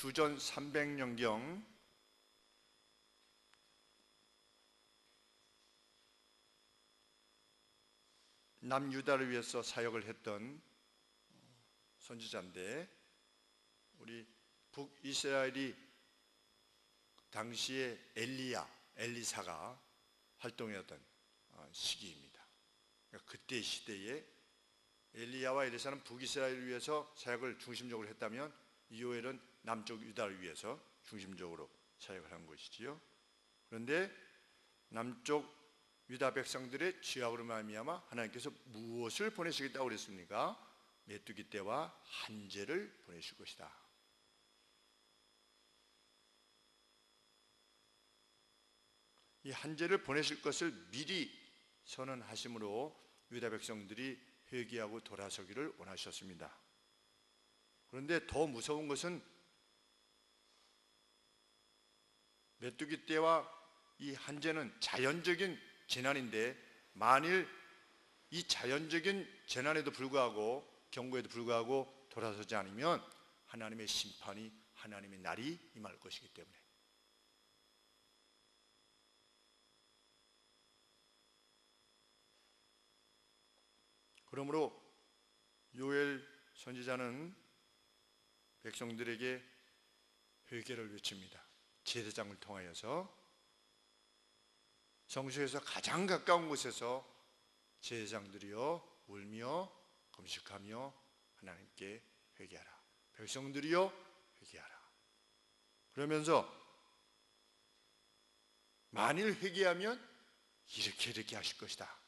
주전 300년경 남유다를 위해서 사역을 했던 선지자인데, 우리 북이스라엘이 당시에 엘리사가 활동했던 시기입니다. 그러니까 그때 시대에 엘리야와 엘리사는 북이스라엘을 위해서 사역을 중심적으로 했다면 요엘은 남쪽 유다를 위해서 중심적으로 사역을 한 것이지요. 그런데 남쪽 유다 백성들의 죄악으로 말미암아 하나님께서 무엇을 보내시겠다고 그랬습니까? 메뚜기 떼와 한재를 보내실 것이다. 이 한재를 보내실 것을 미리 선언하심으로 유다 백성들이 회개하고 돌아서기를 원하셨습니다. 그런데 더 무서운 것은 메뚜기 떼와 이 한재는 자연적인 재난인데, 만일 이 자연적인 재난에도 불구하고, 경고에도 불구하고 돌아서지 않으면 하나님의 심판이, 하나님의 날이 임할 것이기 때문에. 그러므로 요엘 선지자는 백성들에게 회개를 외칩니다. 제사장을 통하여서 성소에서 가장 가까운 곳에서 제사장들이여 울며 금식하며 하나님께 회개하라. 백성들이여 회개하라. 그러면서 만일 회개하면 이렇게 하실 것이다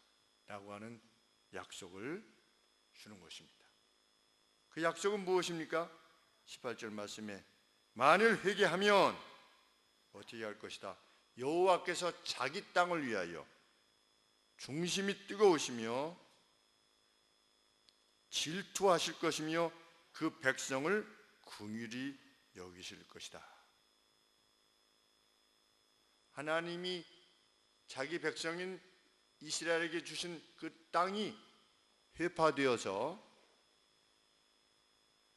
라고 하는 약속을 주는 것입니다. 그 약속은 무엇입니까? 18절 말씀에 만일 회개하면 어떻게 할 것이다. 여호와께서 자기 땅을 위하여 중심이 뜨거우시며 질투하실 것이며 그 백성을 긍휼히 여기실 것이다. 하나님이 자기 백성인 이스라엘에게 주신 그 땅이 회파되어서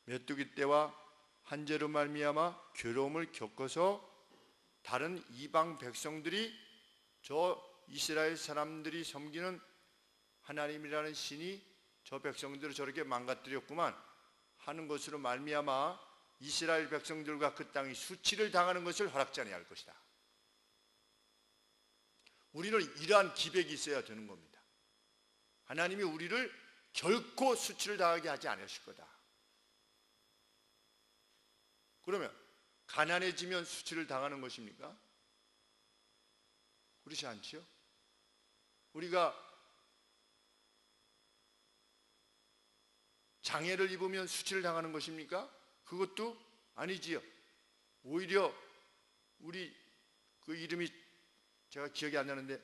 메뚜기 떼와 한재로 말미암아 괴로움을 겪어서 다른 이방 백성들이 저 이스라엘 사람들이 섬기는 하나님이라는 신이 저 백성들을 저렇게 망가뜨렸구만 하는 것으로 말미암아 이스라엘 백성들과 그 땅이 수치를 당하는 것을 허락지 아니할 것이다. 우리는 이러한 기백이 있어야 되는 겁니다. 하나님이 우리를 결코 수치를 당하게 하지 않으실 거다. 그러면 가난해지면 수치를 당하는 것입니까? 그렇지 않지요? 우리가 장애를 입으면 수치를 당하는 것입니까? 그것도 아니지요. 오히려 우리 그 이름이 제가 기억이 안 나는데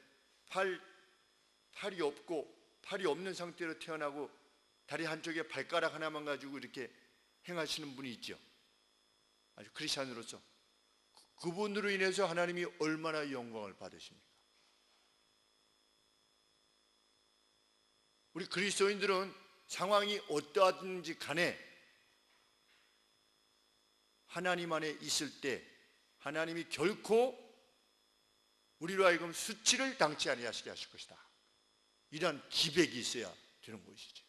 팔이 없고 팔이 없는 상태로 태어나고 다리 한쪽에 발가락 하나만 가지고 이렇게 행하시는 분이 있죠. 아주 크리스찬으로서 그분으로 인해서 하나님이 얼마나 영광을 받으십니까? 우리 그리스도인들은 상황이 어떠하든지 간에 하나님 안에 있을 때 하나님이 결코 우리로 하여금 수치를 당치 아니하시게 하실 것이다. 이러한 기백이 있어야 되는 것이죠.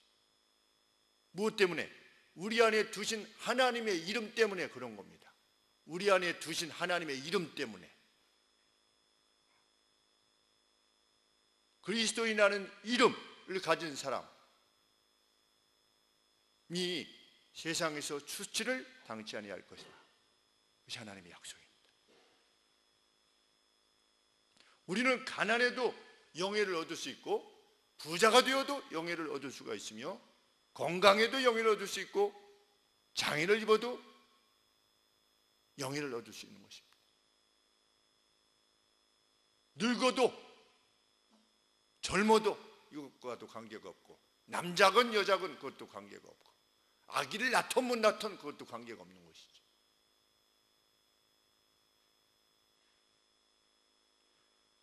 무엇 때문에? 우리 안에 두신 하나님의 이름 때문에 그런 겁니다. 우리 안에 두신 하나님의 이름 때문에. 그리스도인이라는 이름을 가진 사람이 세상에서 수치를 당치 아니할 것이다. 그것이 하나님의 약속입니다. 우리는 가난해도 영예를 얻을 수 있고 부자가 되어도 영예를 얻을 수가 있으며 건강해도 영예를 얻을 수 있고 장애를 입어도 영예를 얻을 수 있는 것입니다. 늙어도 젊어도 이것과도 관계가 없고 남자건 여자건 그것도 관계가 없고 아기를 낳던 못 낳던 그것도 관계가 없는 것이죠.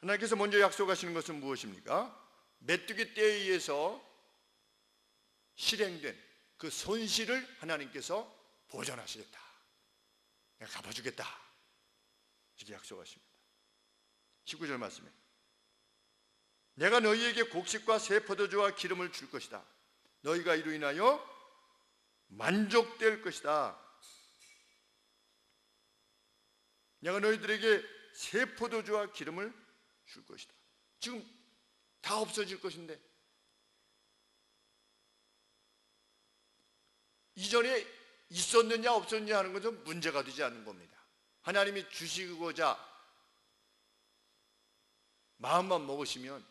하나님께서 먼저 약속하시는 것은 무엇입니까? 메뚜기 떼에 의해서 실행된 그 손실을 하나님께서 보전하시겠다. 내가 갚아주겠다. 이렇게 약속하십니다. 19절 말씀에 내가 너희에게 곡식과 새 포도주와 기름을 줄 것이다. 너희가 이로 인하여 만족될 것이다. 내가 너희들에게 새 포도주와 기름을 줄 것이다. 지금 다 없어질 것인데 이전에 있었느냐 없었느냐 하는 것은 문제가 되지 않는 겁니다. 하나님이 주시고자 마음만 먹으시면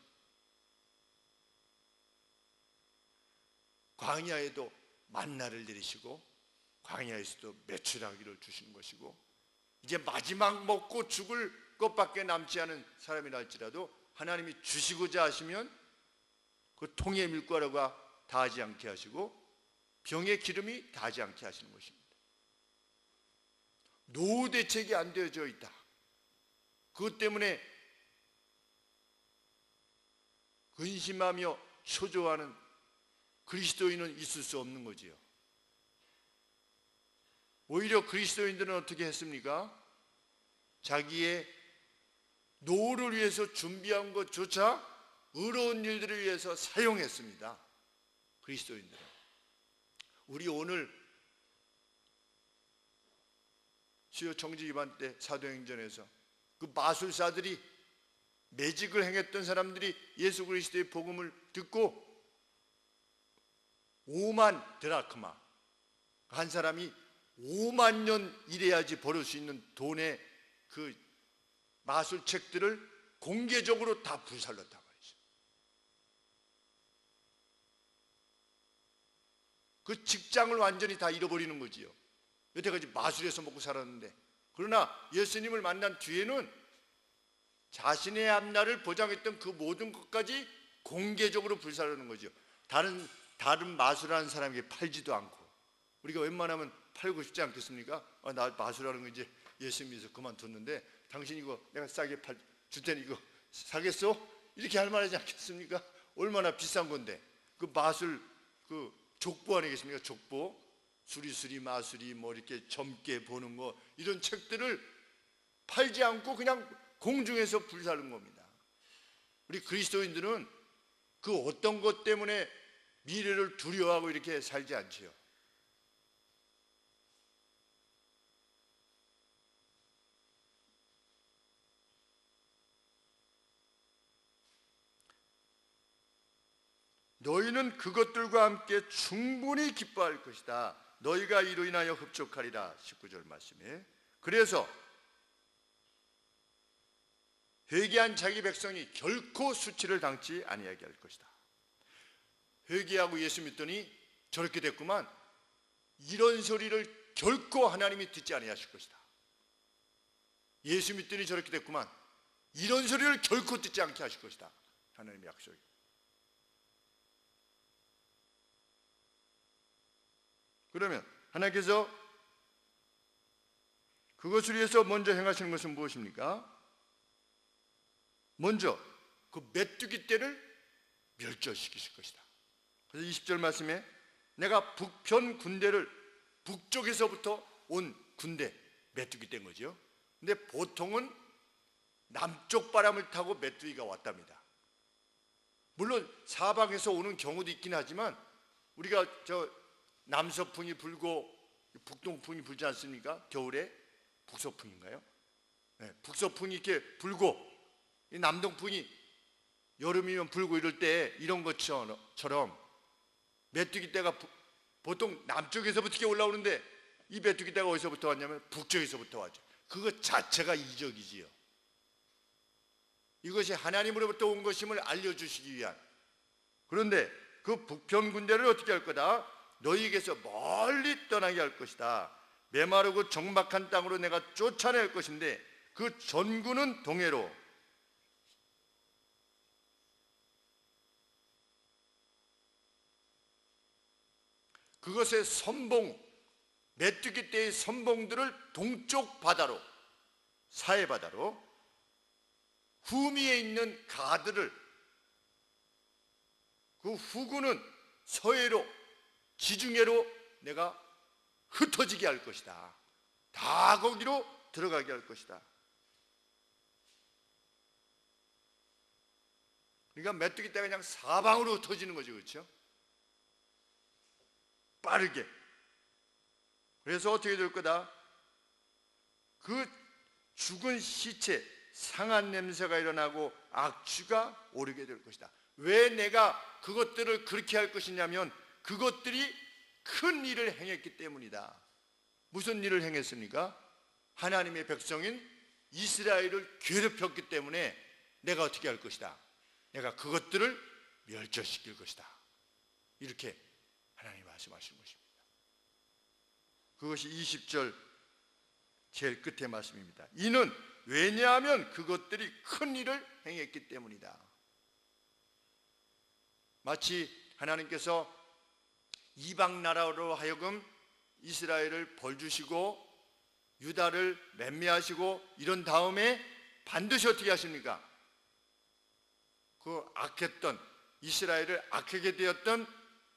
광야에도 만나를 내리시고 광야에서도 매출하기를 주시는 것이고, 이제 마지막 먹고 죽을 것밖에 남지 않은 사람이라 할지라도 하나님이 주시고자 하시면 그 통의 밀가루가 닿지 않게 하시고 병의 기름이 닿지 않게 하시는 것입니다. 노후 대책이 안 되어져 있다. 그것 때문에 근심하며 초조하는 그리스도인은 있을 수 없는 거지요. 오히려 그리스도인들은 어떻게 했습니까? 자기의 노후를 위해서 준비한 것조차 의로운 일들을 위해서 사용했습니다. 그리스도인들은. 우리 오늘 수요 청지 기반 때 사도행전에서 그 마술사들이 매직을 행했던 사람들이 예수 그리스도의 복음을 듣고 5만 드라크마, 한 사람이 5만 년 일해야지 벌을 수 있는 돈의 그 마술책들을 공개적으로 다 불살랐단 말이죠. 그 직장을 완전히 다 잃어버리는 거지요. 여태까지 마술에서 먹고 살았는데, 그러나 예수님을 만난 뒤에는 자신의 앞날을 보장했던 그 모든 것까지 공개적으로 불살르는 거죠. 다른 마술하는 사람에게 팔지도 않고. 우리가 웬만하면 팔고 싶지 않겠습니까? 나 마술하는 거 이제 예수 믿어서 그만뒀는데 당신 이거 내가 싸게 줄 테니 이거 사겠어? 이렇게 할 만하지 않겠습니까? 얼마나 비싼 건데. 그 마술 그 족보 아니겠습니까? 족보, 수리수리 마술이 뭐 이렇게 젊게 보는 거, 이런 책들을 팔지 않고 그냥 공중에서 불사른 겁니다. 우리 그리스도인들은 그 어떤 것 때문에 미래를 두려워하고 이렇게 살지 않지요. 너희는 그것들과 함께 충분히 기뻐할 것이다. 너희가 이로 인하여 흡족하리라. 19절 말씀에. 그래서 회개한 자기 백성이 결코 수치를 당치 아니하게 할 것이다. 회개하고 예수 믿더니 저렇게 됐구만, 이런 소리를 결코 하나님이 듣지 아니하실 것이다. 예수 믿더니 저렇게 됐구만, 이런 소리를 결코 듣지 않게 하실 것이다. 하나님의 약속이. 그러면 하나님께서 그것을 위해서 먼저 행하시는 것은 무엇입니까? 먼저 그 메뚜기 떼를 멸절시키실 것이다. 그래서 20절 말씀에 내가 북편 군대를, 북쪽에서부터 온 군대, 메뚜기 떼인 거죠. 근데 보통은 남쪽 바람을 타고 메뚜기가 왔답니다. 물론 사방에서 오는 경우도 있긴 하지만 우리가 남서풍이 불고 북동풍이 불지 않습니까? 겨울에 북서풍인가요? 네, 북서풍이 이렇게 불고 이 남동풍이 여름이면 불고 이럴 때 이런 것처럼 메뚜기 떼가 보통 남쪽에서부터 이렇게 올라오는데 이 메뚜기 떼가 어디서부터 왔냐면 북쪽에서부터 왔죠. 그것 자체가 이적이지요. 이것이 하나님으로부터 온 것임을 알려주시기 위한. 그런데 그 북편 군대를 어떻게 할 거다? 너희에게서 멀리 떠나게 할 것이다. 메마르고 적막한 땅으로 내가 쫓아낼 것인데 그 전군은 동해로, 그것의 선봉, 메뚜기 떼의 선봉들을 동쪽 바다로, 사해 바다로, 후미에 있는 가드를, 그 후군은 서해로, 지중해로 내가 흩어지게 할 것이다. 다 거기로 들어가게 할 것이다. 그러니까 메뚜기 떼가 그냥 사방으로 터지는 거죠. 그렇죠? 빠르게. 그래서 어떻게 될 거다? 그 죽은 시체, 상한 냄새가 일어나고 악취가 오르게 될 것이다. 왜 내가 그것들을 그렇게 할 것이냐면 그것들이 큰 일을 행했기 때문이다. 무슨 일을 행했습니까? 하나님의 백성인 이스라엘을 괴롭혔기 때문에 내가 어떻게 할 것이다? 내가 그것들을 멸절시킬 것이다. 이렇게 하나님이 말씀하신 것입니다. 그것이 20절 제일 끝의 말씀입니다. 이는 왜냐하면 그것들이 큰 일을 행했기 때문이다. 마치 하나님께서 이방 나라로 하여금 이스라엘을 벌주시고 유다를 맴매하시고 이런 다음에 반드시 어떻게 하십니까? 그 악했던 이스라엘을 악하게 되었던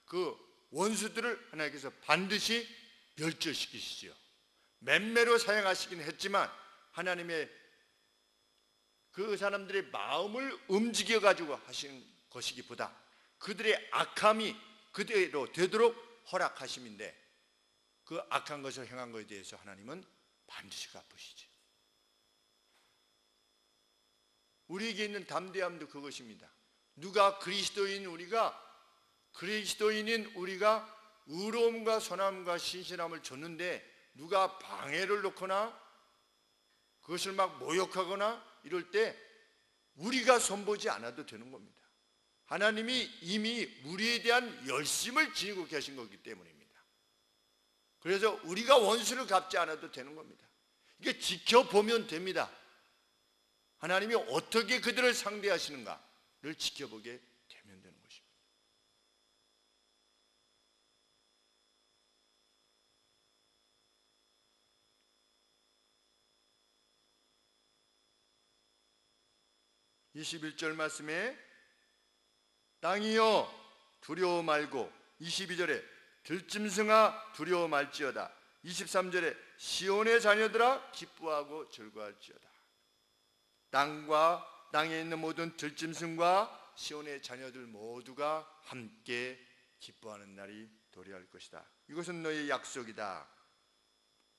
그 원수들을 하나님께서 반드시 멸절시키시죠. 맴매로 사용하시긴 했지만 하나님의 그 사람들의 마음을 움직여 가지고 하신 것이기보다 그들의 악함이 그대로 되도록 허락하심인데 그 악한 것을 행한 것에 대해서 하나님은 반드시 갚으시죠. 우리에게 있는 담대함도 그것입니다. 누가 그리스도인인 우리가 의로움과 선함과 신실함을 줬는데 누가 방해를 놓거나 그것을 막 모욕하거나 이럴 때 우리가 손보지 않아도 되는 겁니다. 하나님이 이미 우리에 대한 열심을 지니고 계신 거기 때문입니다. 그래서 우리가 원수를 갚지 않아도 되는 겁니다. 이게 지켜보면 됩니다. 하나님이 어떻게 그들을 상대하시는가를 지켜보게 되면 되는 것입니다. (21절) 말씀에 땅이여 두려워 말고, 22절에 들짐승아 두려워 말지어다, 23절에 시온의 자녀들아 기뻐하고 즐거워할지어다. 땅과 땅에 있는 모든 들짐승과 시온의 자녀들 모두가 함께 기뻐하는 날이 도래할 것이다. 이것은 너의 약속이다.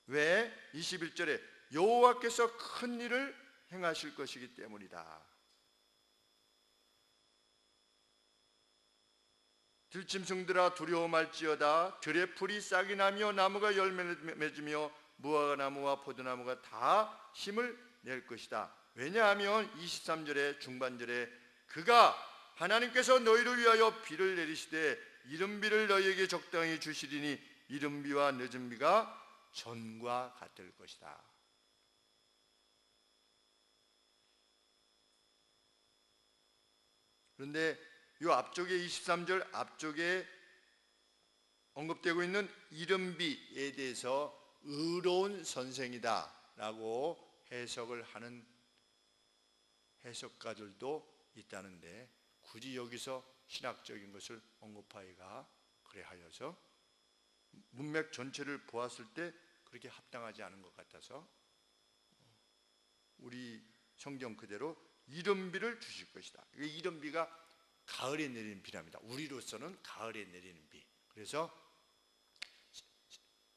왜? 21절에 여호와께서 큰 일을 행하실 것이기 때문이다. 들짐승들아 두려워 말지어다. 들의 풀이 싹이 나며 나무가 열매를 맺으며 무화과나무와 포도나무가 다 힘을 낼 것이다. 왜냐하면 23절의 중반절에 그가 하나님께서 너희를 위하여 비를 내리시되 이른비를 너희에게 적당히 주시리니 이른비와 늦은비가 전과 같을 것이다. 그런데 이 앞쪽에 23절 앞쪽에 언급되고 있는 이른비에 대해서 의로운 선생이다 라고 해석을 하는 해석가들도 있다는데 굳이 여기서 신학적인 것을 언급하기가 그래 하여서 문맥 전체를 보았을 때 그렇게 합당하지 않은 것 같아서 우리 성경 그대로 이른비를 주실 것이다. 이른비가 가을에 내리는 비랍니다. 우리로서는 가을에 내리는 비. 그래서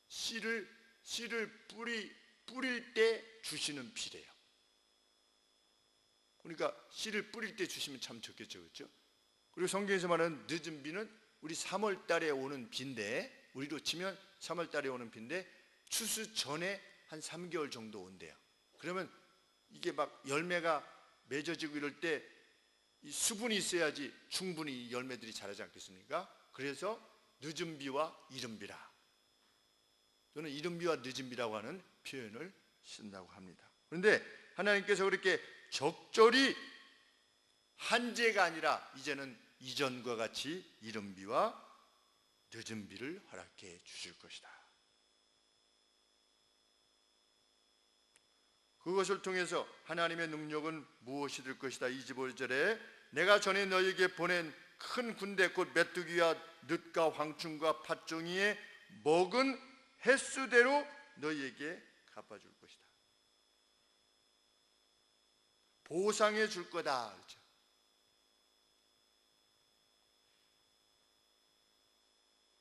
씨를 뿌릴 때 주시는 비래요. 그러니까 씨를 뿌릴 때 주시면 참 좋겠죠, 그렇죠? 그리고 성경에서 말하는 늦은 비는 우리 3월 달에 오는 비인데, 우리로 치면 3월 달에 오는 비인데 추수 전에 한 3개월 정도 온대요. 그러면 이게 막 열매가 맺어지고 이럴 때 이 수분이 있어야지 충분히 열매들이 자라지 않겠습니까? 그래서 늦은 비와 이른 비라. 저는 이른 비와 늦은 비라고 하는 표현을 쓴다고 합니다. 그런데 하나님께서 그렇게 적절히 한재가 아니라 이제는 이전과 같이 이른 비와 늦은 비를 허락해 주실 것이다. 그것을 통해서 하나님의 능력은 무엇이 될 것이다. 25절에 내가 전에 너희에게 보낸 큰 군대 곧 메뚜기와 늑과 황충과 팥종이에 먹은 횟수대로 너희에게 갚아줄 것이다. 보상해 줄 거다. 그렇죠?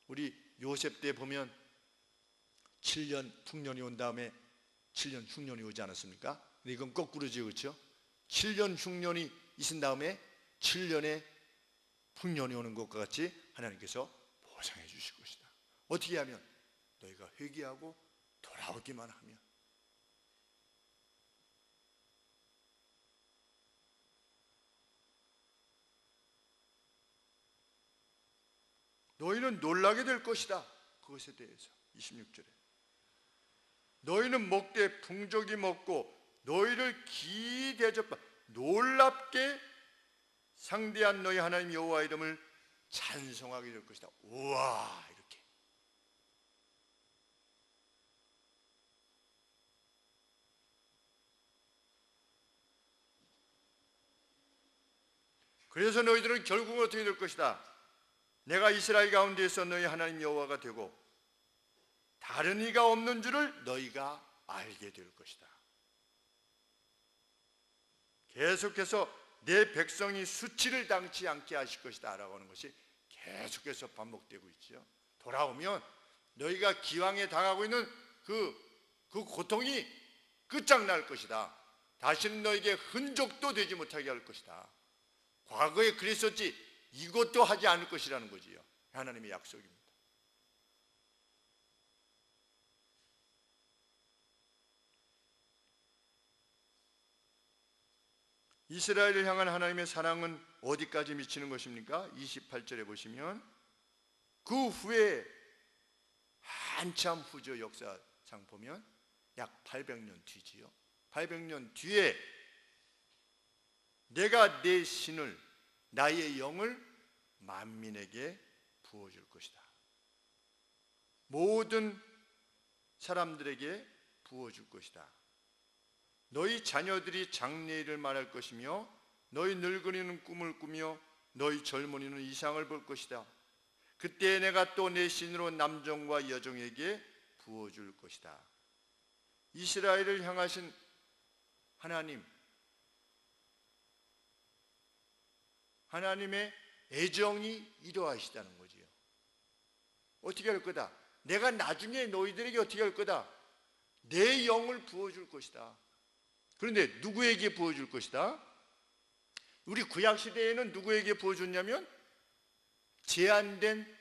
우리 요셉 때 보면 7년 풍년이 온 다음에 7년 흉년이 오지 않았습니까? 근데 이건 거꾸로죠, 그렇죠? 7년 흉년이 있은 다음에 7년의 풍년이 오는 것과 같이 하나님께서 보상해 주실 것이다. 어떻게 하면? 너희가 회개하고 돌아오기만 하면. 너희는 놀라게 될 것이다. 그것에 대해서 26절에 너희는 먹되 풍족이 먹고 너희를 기이 대접하 놀랍게 상대한 너희 하나님 여호와 이름을 찬송하게 될 것이다. 우와, 이렇게. 그래서 너희들은 결국은 어떻게 될 것이다? 내가 이스라엘 가운데에서 너희 하나님 여호와가 되고 다른 이가 없는 줄을 너희가 알게 될 것이다. 계속해서 내 백성이 수치를 당치 않게 하실 것이다 라고 하는 것이 계속해서 반복되고 있죠. 돌아오면 너희가 기왕에 당하고 있는 그 고통이 끝장날 것이다. 다시는 너에게 흔적도 되지 못하게 할 것이다. 과거에 그랬었지 이것도 하지 않을 것이라는 거지요. 하나님의 약속입니다. 이스라엘을 향한 하나님의 사랑은 어디까지 미치는 것입니까? 28절에 보시면 그 후에 한참 후죠. 역사상 보면 약 800년 뒤지요. 800년 뒤에 내가 내 신을 나의 영을 만민에게 부어줄 것이다. 모든 사람들에게 부어줄 것이다. 너희 자녀들이 장래일을 말할 것이며 너희 늙은이는 꿈을 꾸며 너희 젊은이는 이상을 볼 것이다. 그때 내가 또 내 신으로 남종과 여종에게 부어줄 것이다. 이스라엘을 향하신 하나님의 애정이 이러하시다는 거지요. 어떻게 할 거다? 내가 나중에 너희들에게 어떻게 할 거다? 내 영을 부어줄 것이다. 그런데 누구에게 부어줄 것이다? 우리 구약시대에는 누구에게 부어줬냐면 제한된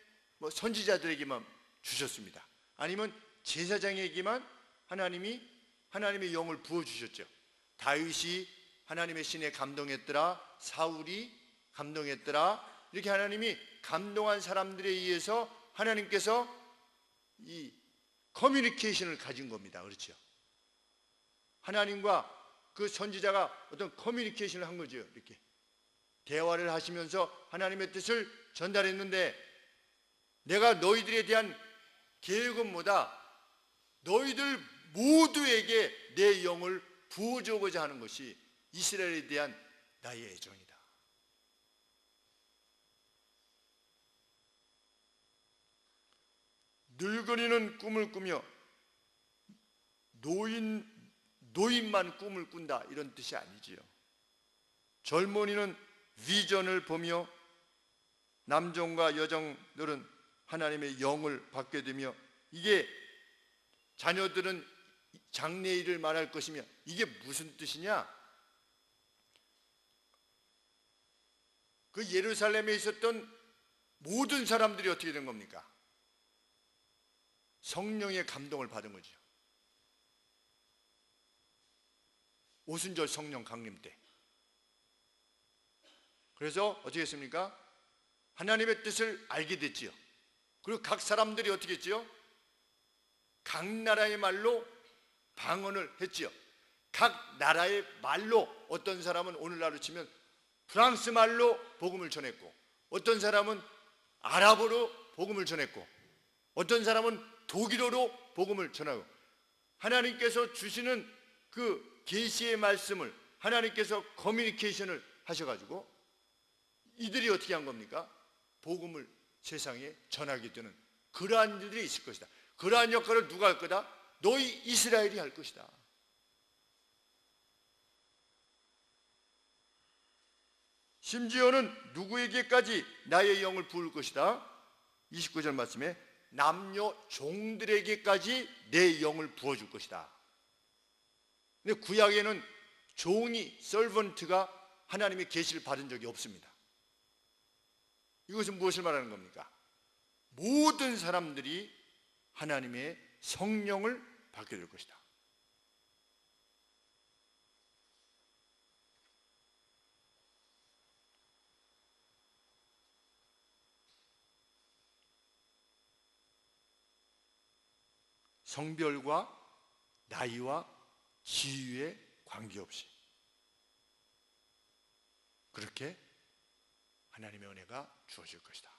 선지자들에게만 주셨습니다. 아니면 제사장에게만 하나님의 영을 부어주셨죠. 다윗이 하나님의 신에 감동했더라. 사울이 감동했더라. 이렇게 하나님이 감동한 사람들에 의해서 하나님께서 이 커뮤니케이션을 가진 겁니다. 그렇죠? 하나님과 그 선지자가 어떤 커뮤니케이션을 한 거죠. 이렇게 대화를 하시면서 하나님의 뜻을 전달했는데 내가 너희들에 대한 계획은 뭐다? 너희들 모두에게 내 영을 부어주고자 하는 것이 이스라엘에 대한 나의 애정이다. 늙은이는 꿈을 꾸며 노인만 꿈을 꾼다 이런 뜻이 아니지요. 젊은이는 비전을 보며 남종과 여종들은 하나님의 영을 받게 되며 이게 자녀들은 장래일을 말할 것이며 이게 무슨 뜻이냐? 그 예루살렘에 있었던 모든 사람들이 어떻게 된 겁니까? 성령의 감동을 받은 거죠. 오순절 성령 강림 때. 그래서 어떻게 했습니까? 하나님의 뜻을 알게 됐지요. 그리고 각 사람들이 어떻게 했지요? 각 나라의 말로 방언을 했지요. 각 나라의 말로 어떤 사람은 오늘날로 치면 프랑스 말로 복음을 전했고 어떤 사람은 아랍어로 복음을 전했고 어떤 사람은 독일어로 복음을 전하고 하나님께서 주시는 그 계시의 말씀을 하나님께서 커뮤니케이션을 하셔가지고 이들이 어떻게 한 겁니까? 복음을 세상에 전하게 되는 그러한 일들이 있을 것이다. 그러한 역할을 누가 할 거다? 너희 이스라엘이 할 것이다. 심지어는 누구에게까지 나의 영을 부을 것이다. 29절 말씀에 남녀 종들에게까지 내 영을 부어줄 것이다. 근데 구약에는 종이, 서번트가 하나님의 계시를 받은 적이 없습니다. 이것은 무엇을 말하는 겁니까? 모든 사람들이 하나님의 성령을 받게 될 것이다. 성별과 나이와 지위에 관계없이 그렇게 하나님의 은혜가 주어질 것이다.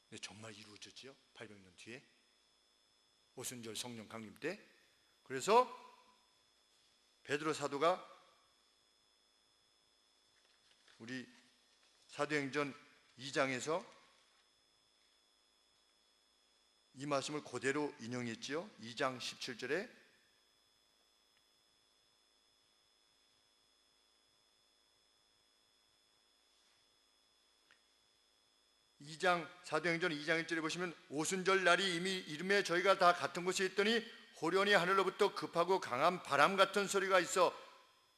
근데 정말 이루어졌지요? 800년 뒤에 오순절 성령 강림 때. 그래서 베드로 사도가 우리 사도행전 2장에서 이 말씀을 그대로 인용했지요. 2장 17절에 사도행전 2장 1절에 보시면 오순절 날이 이미 이름에 저희가 다 같은 곳에 있더니 호련히 하늘로부터 급하고 강한 바람 같은 소리가 있어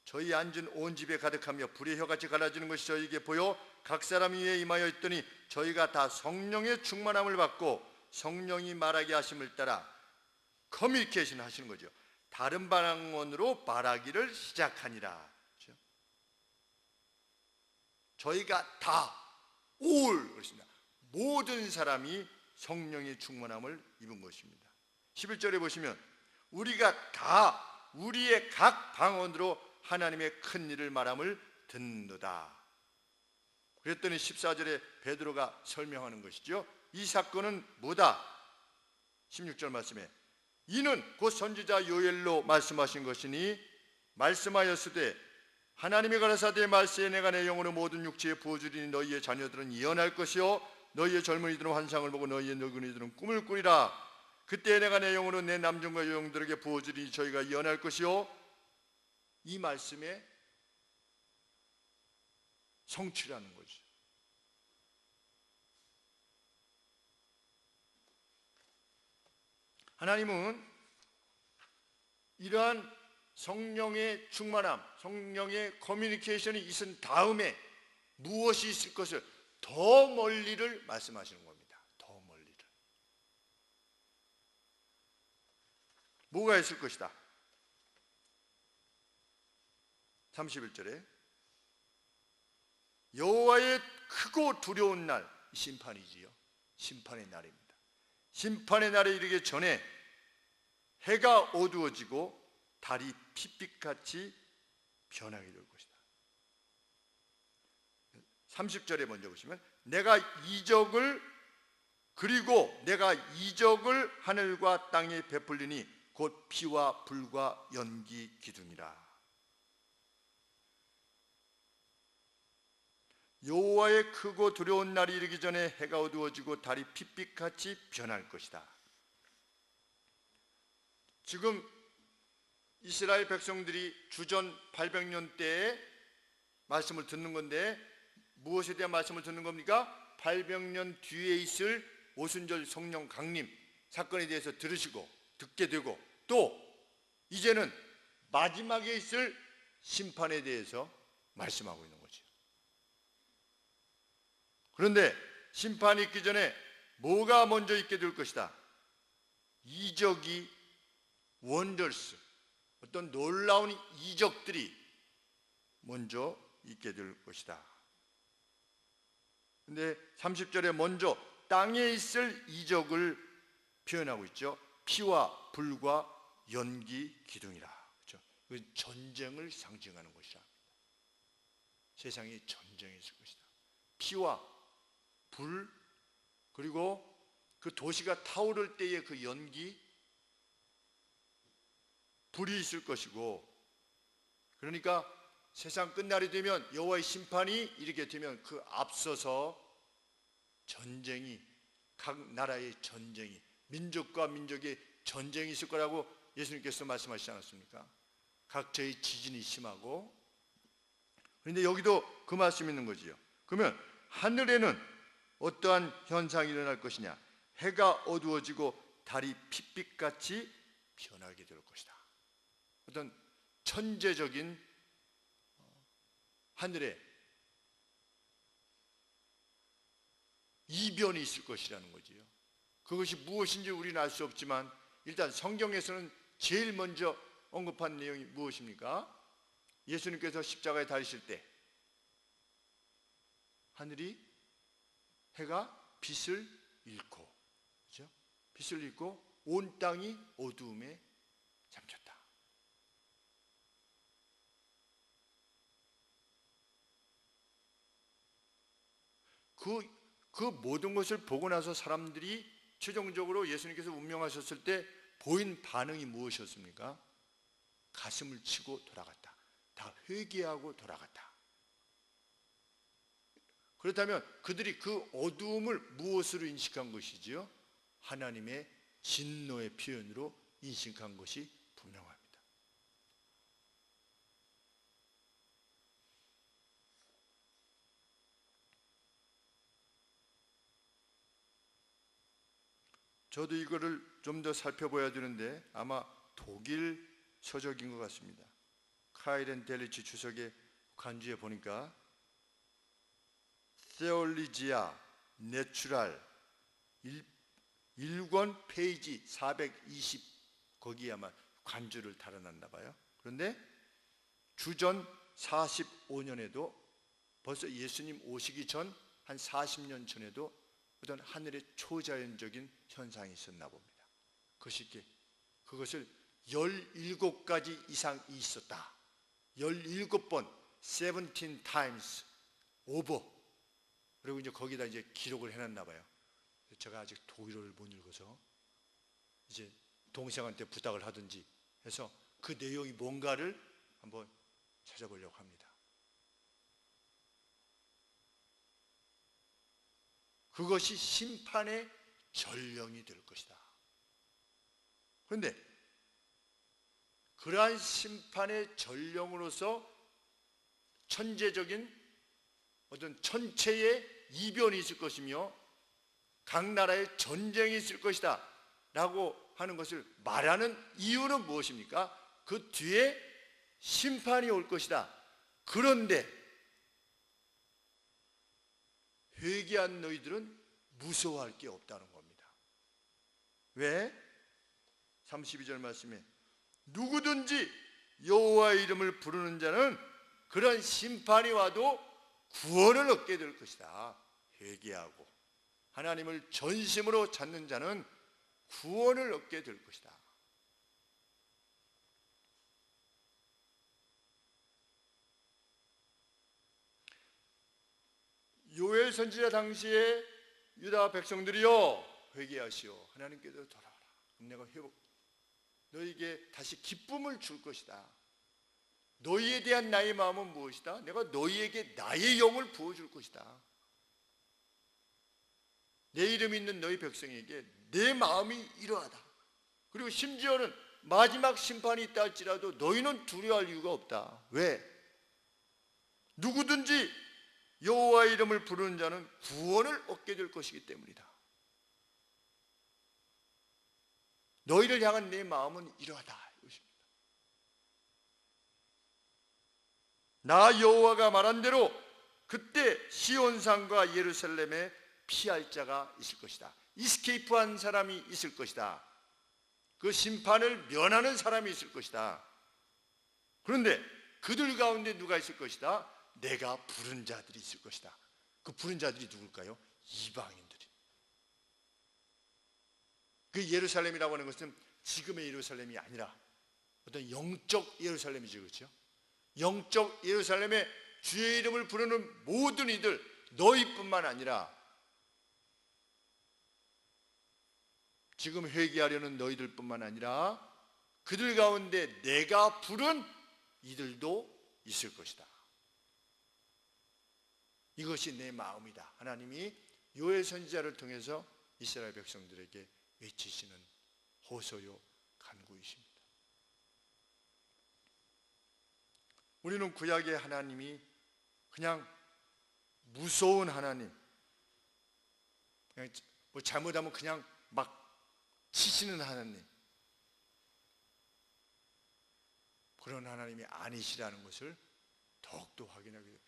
저희 앉은 온 집에 가득하며 불의 혀같이 갈라지는 것이 저희에게 보여 각 사람 위에 임하여 있더니 저희가 다 성령의 충만함을 받고 성령이 말하게 하심을 따라 커뮤니케이션 하시는 거죠. 다른 방언으로 말하기를 시작하니라. 그렇죠? 저희가 다 올 그렇습니다. 모든 사람이 성령의 충만함을 입은 것입니다. 11절에 보시면 우리가 다 우리의 각 방언으로 하나님의 큰 일을 말함을 듣는도다. 그랬더니 14절에 베드로가 설명하는 것이죠. 이 사건은 뭐다? 16절 말씀에 이는 곧 선지자 요엘로 말씀하신 것이니 말씀하였으되 하나님이 가라사대 말세에 내가 내 영으로 모든 육체에 부어주리니 너희의 자녀들은 예언할 것이요 너희의 젊은이들은 환상을 보고 너희의 늙은이들은 꿈을 꾸리라. 그때 내가 내 영으로 내 남종과 여종들에게 부어주리니 저희가 예언할 것이요. 이 말씀에 성취라는 거죠. 하나님은 이러한 성령의 충만함, 성령의 커뮤니케이션이 있은 다음에 무엇이 있을 것을 더 멀리를 말씀하시는 겁니다. 더 멀리를. 뭐가 있을 것이다? 31절에 여호와의 크고 두려운 날, 심판이지요. 심판의 날입니다. 심판의 날에 이르기 전에 해가 어두워지고 달이 핏빛같이 변하게 될 것이다. 30절에 먼저 보시면 내가 이적을 하늘과 땅에 베풀리니 곧 피와 불과 연기 기둥이라. 여호와의 크고 두려운 날이 이르기 전에 해가 어두워지고 달이 핏빛같이 변할 것이다. 지금 이스라엘 백성들이 주전 800년 때에 말씀을 듣는 건데 무엇에 대한 말씀을 듣는 겁니까? 800년 뒤에 있을 오순절 성령 강림 사건에 대해서 들으시고 듣게 되고 또 이제는 마지막에 있을 심판에 대해서 말씀하고 있는 거죠. 그런데 심판이 있기 전에 뭐가 먼저 있게 될 것이다? 이적이 원더스 어떤 놀라운 이적들이 먼저 있게 될 것이다. 근데 30절에 먼저 땅에 있을 이적을 표현하고 있죠. 피와 불과 연기 기둥이라. 그렇죠? 그 전쟁을 상징하는 것이라. 세상에 전쟁이 있을 것이다. 피와 불 그리고 그 도시가 타오를 때의 그 연기 불이 있을 것이고 그러니까 세상 끝날이 되면 여호와의 심판이 이렇게 되면 그 앞서서 전쟁이 각 나라의 전쟁이 민족과 민족의 전쟁이 있을 거라고 예수님께서 말씀하시지 않았습니까? 각처에 지진이 심하고. 그런데 여기도 그 말씀이 있는 거지요. 그러면 하늘에는 어떠한 현상이 일어날 것이냐? 해가 어두워지고 달이 핏빛같이 변하게 될 것이다. 어떤 천재적인 하늘에 이변이 있을 것이라는 거지요. 그것이 무엇인지 우리는 알 수 없지만 일단 성경에서는 제일 먼저 언급한 내용이 무엇입니까? 예수님께서 십자가에 달리실 때 하늘이 해가 빛을 잃고, 그렇죠? 빛을 잃고 온 땅이 어두움에 잠겼다. 그 모든 것을 보고 나서 사람들이 최종적으로 예수님께서 운명하셨을 때 보인 반응이 무엇이었습니까? 가슴을 치고 돌아갔다. 다 회개하고 돌아갔다. 그렇다면 그들이 그 어두움을 무엇으로 인식한 것이지요? 하나님의 진노의 표현으로 인식한 것이 분명합니다. 저도 이거를 좀 더 살펴봐야 되는데 아마 독일 서적인 것 같습니다. 카이렌 델리치 주석의 간주에 보니까 세올리지아 내추럴 1권 페이지 420 거기에 아마 간주를 달아놨나 봐요. 그런데 주전 45년에도 벌써 예수님 오시기 전 한 40년 전에도 어떤 하늘의 초자연적인 현상이 있었나 봅니다. 그것을 17가지 이상 있었다. 17번 17 times over. 그리고 이제 거기다 이제 기록을 해놨나 봐요. 제가 아직 독일어를 못 읽어서 이제 동생한테 부탁을 하든지 해서 그 내용이 뭔가를 한번 찾아보려고 합니다. 그것이 심판의 전령이 될 것이다. 그런데 그러한 심판의 전령으로서 천재적인 어떤 천체의 이변이 있을 것이며 각 나라의 전쟁이 있을 것이다 라고 하는 것을 말하는 이유는 무엇입니까? 그 뒤에 심판이 올 것이다. 그런데 회개한 너희들은 무서워할 게 없다는 겁니다. 왜? 32절 말씀에 누구든지 여호와의 이름을 부르는 자는 그런 심판이 와도 구원을 얻게 될 것이다. 회개하고 하나님을 전심으로 찾는 자는 구원을 얻게 될 것이다. 요엘 선지자 당시에 유다 백성들이여 회개하시오. 하나님께서 돌아와라. 그럼 내가 너희에게 다시 기쁨을 줄 것이다. 너희에 대한 나의 마음은 무엇이다? 내가 너희에게 나의 영을 부어줄 것이다. 내 이름 있는 너희 백성에게 내 마음이 이러하다. 그리고 심지어는 마지막 심판이 있다 할지라도 너희는 두려워할 이유가 없다. 왜? 누구든지 여호와의 이름을 부르는 자는 구원을 얻게 될 것이기 때문이다. 너희를 향한 내 마음은 이러하다 이것입니다. 나 여호와가 말한 대로 그때 시온산과 예루살렘에 피할 자가 있을 것이다. 이스케이프한 사람이 있을 것이다. 그 심판을 면하는 사람이 있을 것이다. 그런데 그들 가운데 누가 있을 것이다? 내가 부른 자들이 있을 것이다. 그 부른 자들이 누굴까요? 이방인들이. 그 예루살렘이라고 하는 것은 지금의 예루살렘이 아니라 어떤 영적 예루살렘이죠, 그렇죠? 영적 예루살렘에 주의 이름을 부르는 모든 이들, 너희뿐만 아니라 지금 회개하려는 너희들뿐만 아니라 그들 가운데 내가 부른 이들도 있을 것이다. 이것이 내 마음이다. 하나님이 요엘 선지자를 통해서 이스라엘 백성들에게 외치시는 호소요 간구이십니다. 우리는 구약의 하나님이 그냥 무서운 하나님, 그냥 뭐 잘못하면 그냥 막 치시는 하나님, 그런 하나님이 아니시라는 것을 더욱더 확인하게 돼요.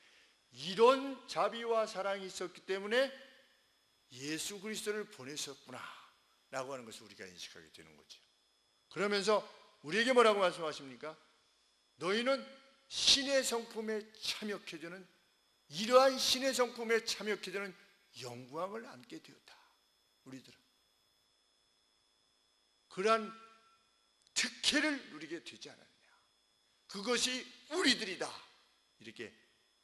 이런 자비와 사랑이 있었기 때문에 예수 그리스도를 보내셨구나 라고 하는 것을 우리가 인식하게 되는 거죠. 그러면서 우리에게 뭐라고 말씀하십니까? 너희는 신의 성품에 참여케 되는, 이러한 신의 성품에 참여케 되는 영광을 안게 되었다. 우리들은 그러한 특혜를 누리게 되지 않았느냐. 그것이 우리들이다. 이렇게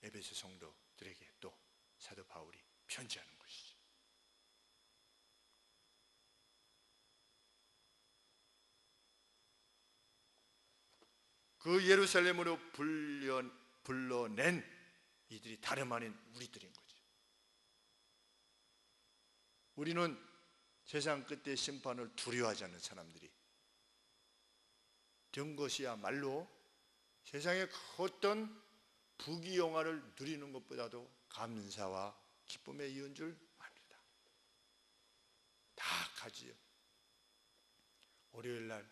에베소 성도들에게 또 사도 바울이 편지하는 것이죠. 그 예루살렘으로 불러낸 이들이 다름 아닌 우리들인 거죠. 우리는 세상 끝의 심판을 두려워하지 않는 사람들이 된 것이야말로 세상의 어떤 부귀영화를 누리는 것보다도 감사와 기쁨에 이은 줄 압니다. 다 가지요. 월요일 날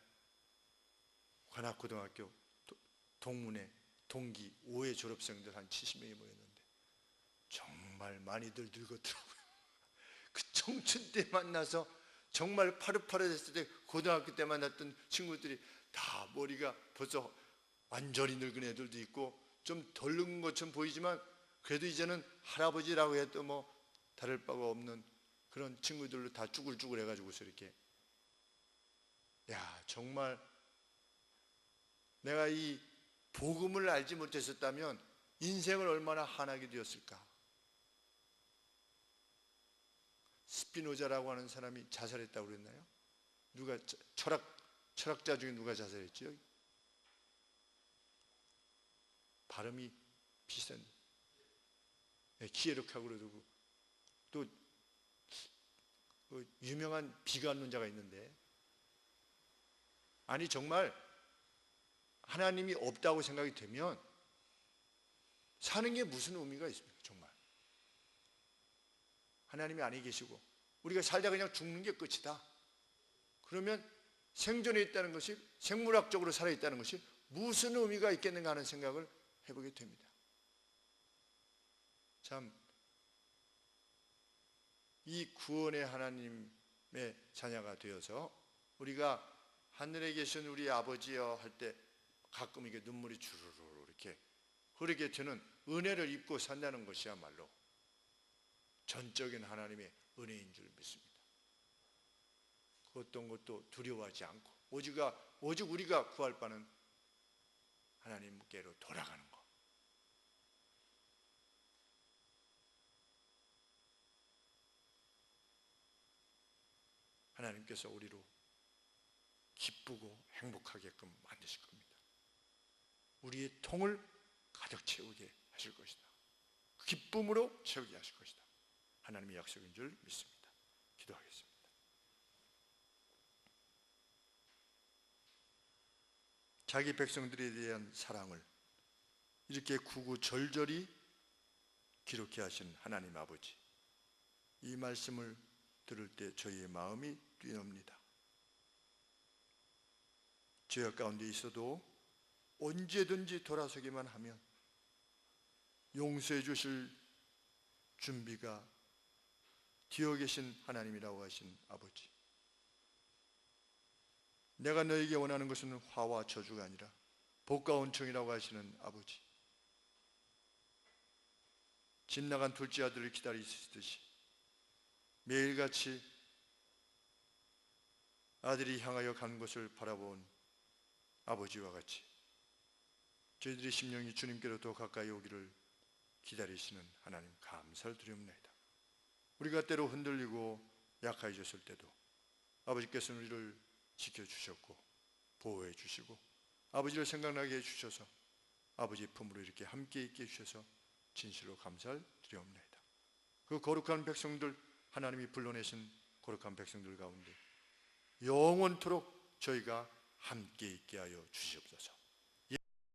관악고등학교 동문회 동기 5회 졸업생들 한 70명이 모였는데 정말 많이들 늙었더라고요. 그 청춘 때 만나서 정말 파릇파릇했을 때 고등학교 때 만났던 친구들이 다 머리가 벌써 완전히 늙은 애들도 있고 좀 덜 늙은 것처럼 보이지만 그래도 이제는 할아버지라고 해도 뭐 다를 바가 없는 그런 친구들로 다 쭈글쭈글 해가지고서 이렇게, 야, 정말 내가 이 복음을 알지 못했었다면 인생을 얼마나 한하게 되었을까. 스피노자라고 하는 사람이 자살했다고 그랬나요? 누가 철학자 중에 누가 자살했죠? 발음이 비슷한, 키에르카고 그러고 또 유명한 비관론자가 있는데, 아니 정말 하나님이 없다고 생각이 되면 사는 게 무슨 의미가 있습니까? 정말 하나님이 아니 계시고 우리가 살다 그냥 죽는 게 끝이다. 그러면 생존에 있다는 것이, 생물학적으로 살아있다는 것이 무슨 의미가 있겠는가 하는 생각을 해보게 됩니다. 참, 이 구원의 하나님의 자녀가 되어서 우리가 하늘에 계신 우리 아버지여 할 때 가끔 이게 눈물이 주르르 이렇게 흐르게 되는 은혜를 입고 산다는 것이야말로 전적인 하나님의 은혜인 줄 믿습니다. 그 어떤 것도 두려워하지 않고 오직 우리가 구할 바는 하나님께로 돌아가는 것. 하나님께서 우리로 기쁘고 행복하게끔 만드실 겁니다. 우리의 통을 가득 채우게 하실 것이다. 기쁨으로 채우게 하실 것이다. 하나님의 약속인 줄 믿습니다. 기도하겠습니다. 자기 백성들에 대한 사랑을 이렇게 구구절절히 기록해 하신 하나님 아버지, 이 말씀을 들을 때 저희의 마음이 뛰어옵니다. 죄악 가운데 있어도 언제든지 돌아서기만 하면 용서해 주실 준비가 되어 계신 하나님이라고 하신 아버지, 내가 너에게 원하는 것은 화와 저주가 아니라 복과 온청이라고 하시는 아버지, 집 나간 둘째 아들을 기다리시듯이 매일같이 아들이 향하여 간 곳을 바라본 아버지와 같이 저희들의 심령이 주님께로 더 가까이 오기를 기다리시는 하나님, 감사를 드립니다. 우리가 때로 흔들리고 약해졌을 때도 아버지께서는 우리를 지켜주셨고 보호해 주시고 아버지를 생각나게 해주셔서 아버지 품으로 이렇게 함께 있게 해주셔서 진실로 감사를 드립니다. 그 거룩한 백성들, 하나님이 불러내신 거룩한 백성들 가운데 영원토록 저희가 함께 있게 하여 주시옵소서.